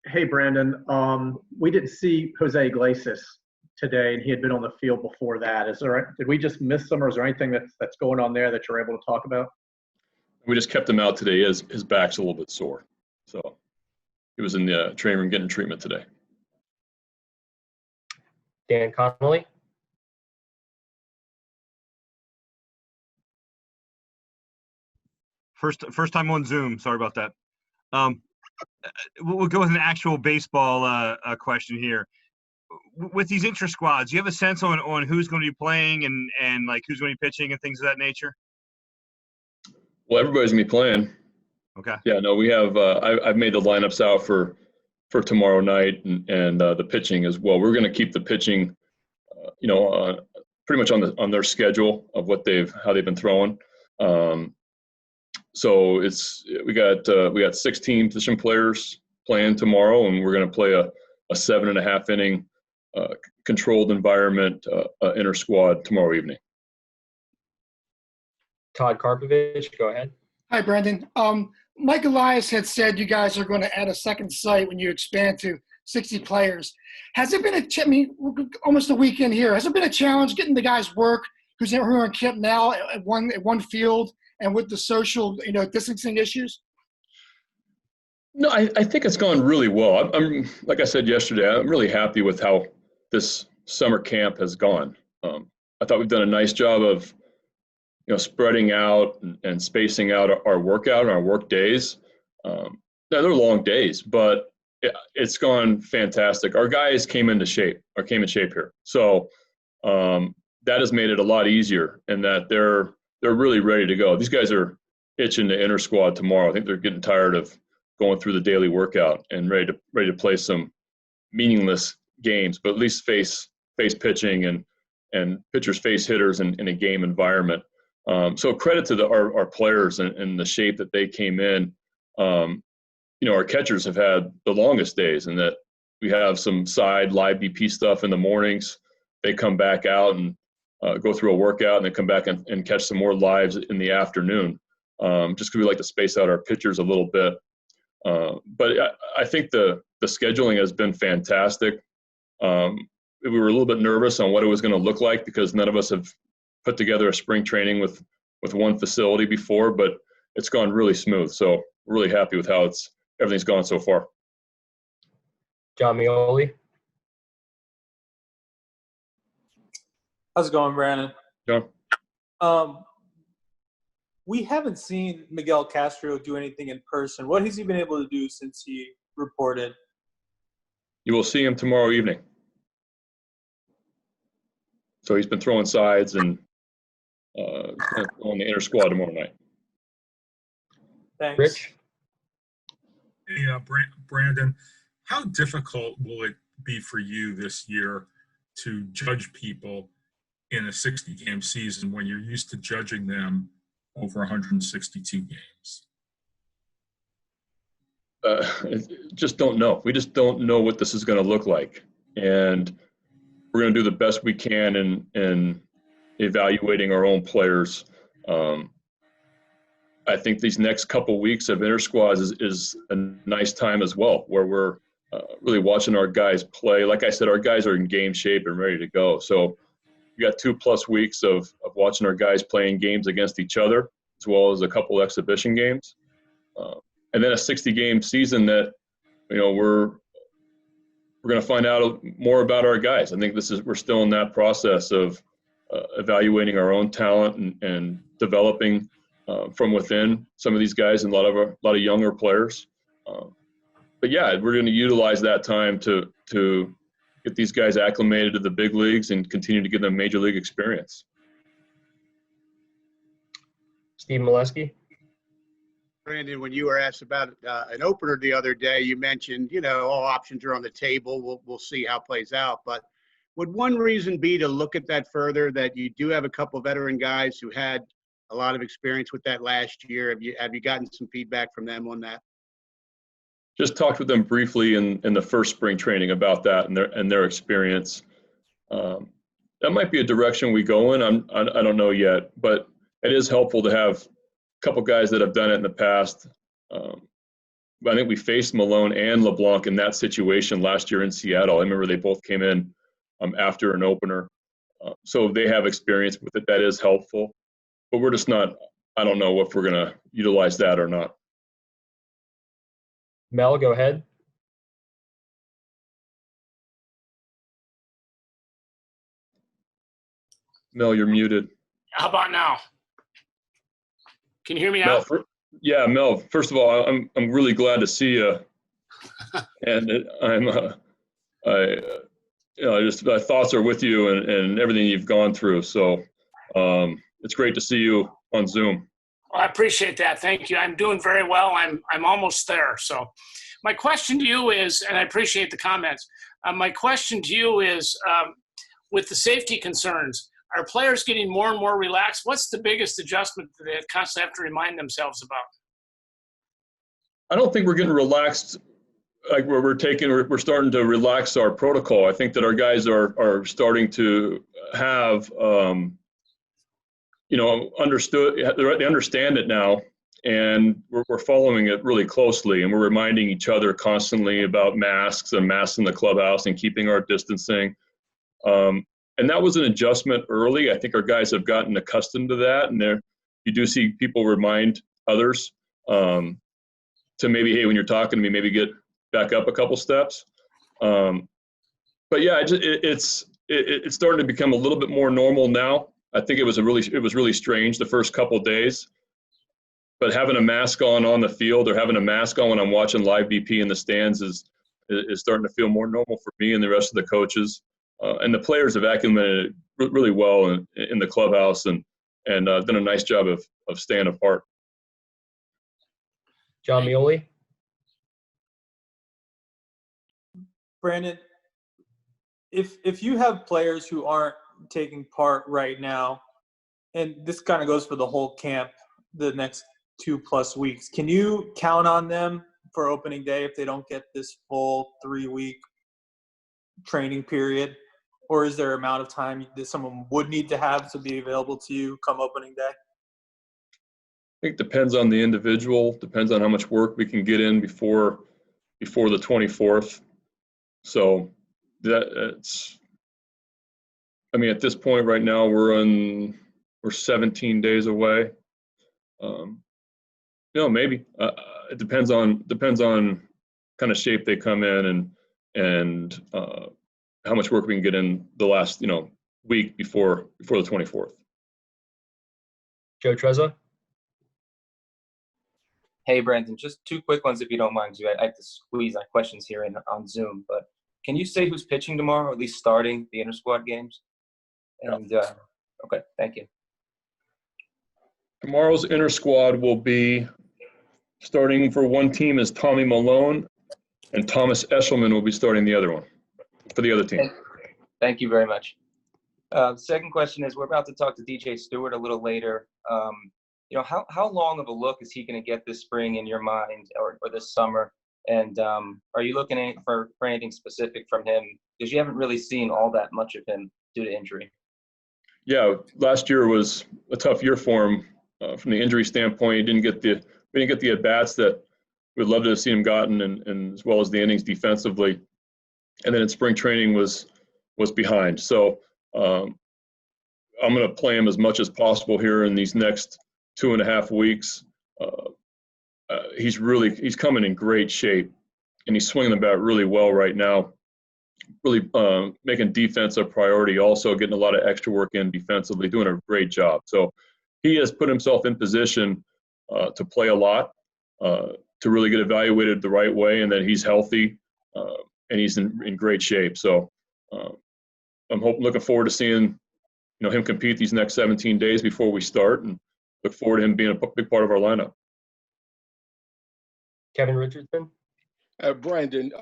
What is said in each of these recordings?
Hey, Brandon. We didn't see Jose Iglesias today, and he had been on the field before that. Did we just miss him, or is there anything that's going on there that you're able to talk about? We just kept him out today. His back's a little bit sore. So he was in the training room getting treatment today. Dan Connolly. First time on Zoom. Sorry about that. We'll go with an actual baseball question here. With these intra-squads, do you have a sense on who's going to be playing and like who's going to be pitching and things of that nature? Well, everybody's going to be playing. Okay. Yeah, no, we have I've made the lineups out for tomorrow night and the pitching as well. We're going to keep the pitching, pretty much on their schedule of how they've been throwing. So we got 16 position players playing tomorrow, and we're going to play a 7.5 inning controlled environment inter squad tomorrow evening. Todd Karpovich, go ahead. Hi, Brandon. Mike Elias had said you guys are going to add a second site when you expand to 60 players. Has it been almost a weekend here? Has it been a challenge getting the guys work who are in camp now at one field and with the social, distancing issues? No, I think it's gone really well. I'm like I said yesterday, I'm really happy with how this summer camp has gone. I thought we've done a nice job of spreading out and spacing out our workout and our work days. Now, they're long days, but it's gone fantastic. Our guys came in shape here. So that has made it a lot easier in that they're really ready to go. These guys are itching to inter squad tomorrow. I think they're getting tired of going through the daily workout and ready to play some meaningless games, but at least face pitching and pitchers face hitters in a game environment. So credit to our players and the shape that they came in. Our catchers have had the longest days, and that we have some side live BP stuff in the mornings. They come back out and go through a workout, and then come back and catch some more lives in the afternoon. Just because we like to space out our pitchers a little bit. But I think the scheduling has been fantastic. We were a little bit nervous on what it was going to look like because none of us have put together a spring training with one facility before, but it's gone really smooth. So we're really happy with how everything's gone so far. John Mioli. How's it going, Brandon? John? We haven't seen Miguel Castro do anything in person. What has he been able to do since he reported? You will see him tomorrow evening. So he's been throwing sides and on the inter squad tomorrow night. Thanks. Rich? Hey, Brandon, how difficult will it be for you this year to judge people in a 60-game season when you're used to judging them over 162 games? Just don't know. We just don't know what this is going to look like. And we're going to do the best we can in evaluating our own players. I think these next couple weeks of inter squads is a nice time as well, where we're really watching our guys play. Like I said, our guys are in game shape and ready to go. So we got 2+ weeks of watching our guys playing games against each other, as well as a couple exhibition games. And then a 60-game season that, we're going to find out more about our guys. I think we're still in that process of evaluating our own talent and developing from within some of these guys and a lot of younger players. But yeah, we're going to utilize that time to get these guys acclimated to the big leagues and continue to give them major league experience. Steve Molesky. Brandon, when you were asked about an opener the other day, you mentioned, all options are on the table. We'll see how it plays out. But would one reason be to look at that further, that you do have a couple veteran guys who had a lot of experience with that last year? Have you gotten some feedback from them on that? Just talked with them briefly in the first spring training about that and their experience. That might be a direction we go in. I don't know yet, but it is helpful to have a couple guys that have done it in the past I think we faced Malone and LeBlanc in that situation last year in Seattle. I remember they both came in after an opener. So they have experience with it. That is helpful. But we're just not, I don't know if we're going to utilize that or not. Mel, go ahead. Mel, you're muted. How about now? Can you hear me now? Mel, Mel, first of all, I'm really glad to see you. And my thoughts are with you and everything you've gone through. So it's great to see you on Zoom. Well, I appreciate that. Thank you. I'm doing very well. I'm almost there. So my question to you is, and I appreciate the comments. My question to you is, with the safety concerns, are players getting more and more relaxed? What's the biggest adjustment that they constantly have to remind themselves about? I don't think we're getting relaxed. Like we're starting to relax our protocol. I think that our guys are starting to have, they understand it now, and we're following it really closely, and we're reminding each other constantly about masks and masks in the clubhouse and keeping our distancing. And that was an adjustment early. I think our guys have gotten accustomed to that, and you do see people remind others to maybe, hey, when you're talking to me, maybe get back up a couple steps. But yeah, it's starting to become a little bit more normal now. I think it was really strange the first couple of days, but having a mask on the field or having a mask on when I'm watching live BP in the stands is starting to feel more normal for me and the rest of the coaches. And the players have acclimated really well in the clubhouse and done a nice job of staying apart. John Mioli. Brandon, if you have players who aren't taking part right now, and this kind of goes for the whole camp, the next 2+ weeks, can you count on them for opening day if they don't get this full 3-week training period? Or is there an amount of time that someone would need to have to be available to you come opening day? I think it depends on the individual, depends on how much work we can get in before the 24th. So at this point right now, we're 17 days away. Maybe it depends on kind of shape they come in and how much work we can get in the last week before the 24th. Joe Trezza. Hey, Brandon, just 2 quick ones if you don't mind. I have to squeeze my questions here on Zoom, but can you say who's pitching tomorrow, or at least starting the inter-squad games? And okay, thank you. Tomorrow's inter-squad will be starting for one team is Tommy Malone, and Thomas Eshelman will be starting the other one for the other team. Thank you very much. Second question is, we're about to talk to DJ Stewart a little later. How long of a look is he going to get this spring in your mind, or this summer? And are you looking for anything specific from him? Because you haven't really seen all that much of him due to injury. Yeah, last year was a tough year for him from the injury standpoint. We didn't get the at bats that we'd love to have seen him gotten, and as well as the innings defensively. And then in spring training was behind. So I'm going to play him as much as possible here in these next 2.5 weeks. He's coming in great shape, and he's swinging the bat really well right now. Really making defense a priority, also getting a lot of extra work in defensively, doing a great job. So he has put himself in position to play a lot, to really get evaluated the right way, and that he's healthy and he's in great shape. So I'm looking forward to seeing him compete these next 17 days before we start, and look forward to him being a big part of our lineup. Kevin Richardson. Brandon,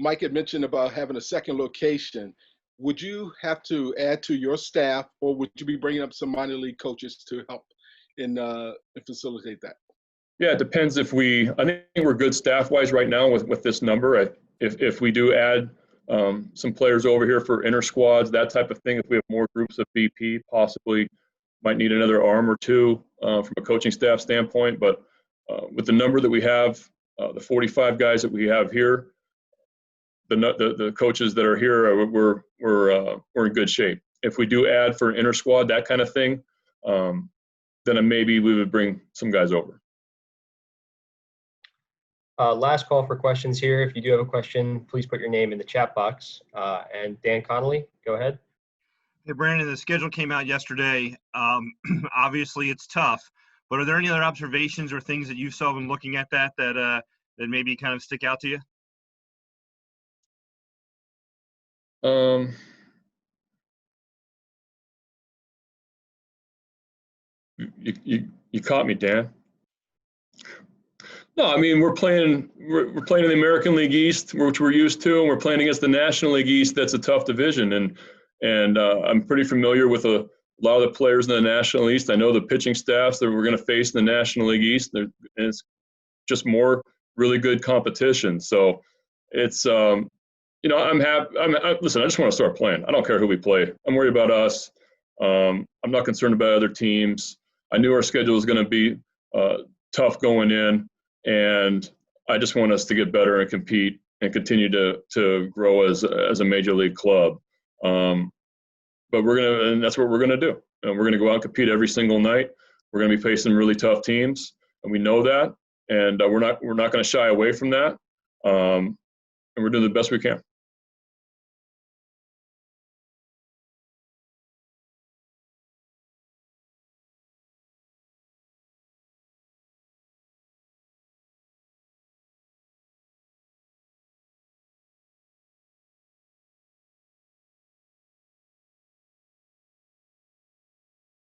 Mike had mentioned about having a second location. Would you have to add to your staff, or would you be bringing up some minor league coaches to help and facilitate that? Yeah, it depends I think we're good staff-wise right now with this number. If we do add some players over here for inter-squads, that type of thing, if we have more groups of BP, possibly might need another arm or two from a coaching staff standpoint. But with the number that we have the 45 guys that we have here, the coaches that are here, we're in good shape. If we do add for an inter squad, that kind of thing, then maybe we would bring some guys over. Last call for questions here. If you do have a question, please put your name in the chat box. And Dan Connolly, go ahead. Hey, Brandon, the schedule came out yesterday. Obviously, it's tough, but are there any other observations or things that you saw when looking at that maybe kind of stick out to you? You caught me, Dan. No, I mean, we're playing in the American League East, which we're used to, and we're playing against the National League East. That's a tough division, and I'm pretty familiar with a lot of the players in the National East. I know the pitching staffs that we're going to face in the National League East. And it's just more really good competition. So it's I'm happy. Listen, I just want to start playing. I don't care who we play. I'm worried about us. I'm not concerned about other teams. I knew our schedule was going to be tough going in. And I just want us to get better and compete and continue to grow as a major league club. But and that's what we're gonna do. And we're gonna go out and compete every single night. We're gonna be facing really tough teams, and we know that. And we're not gonna shy away from that. And we're doing the best we can.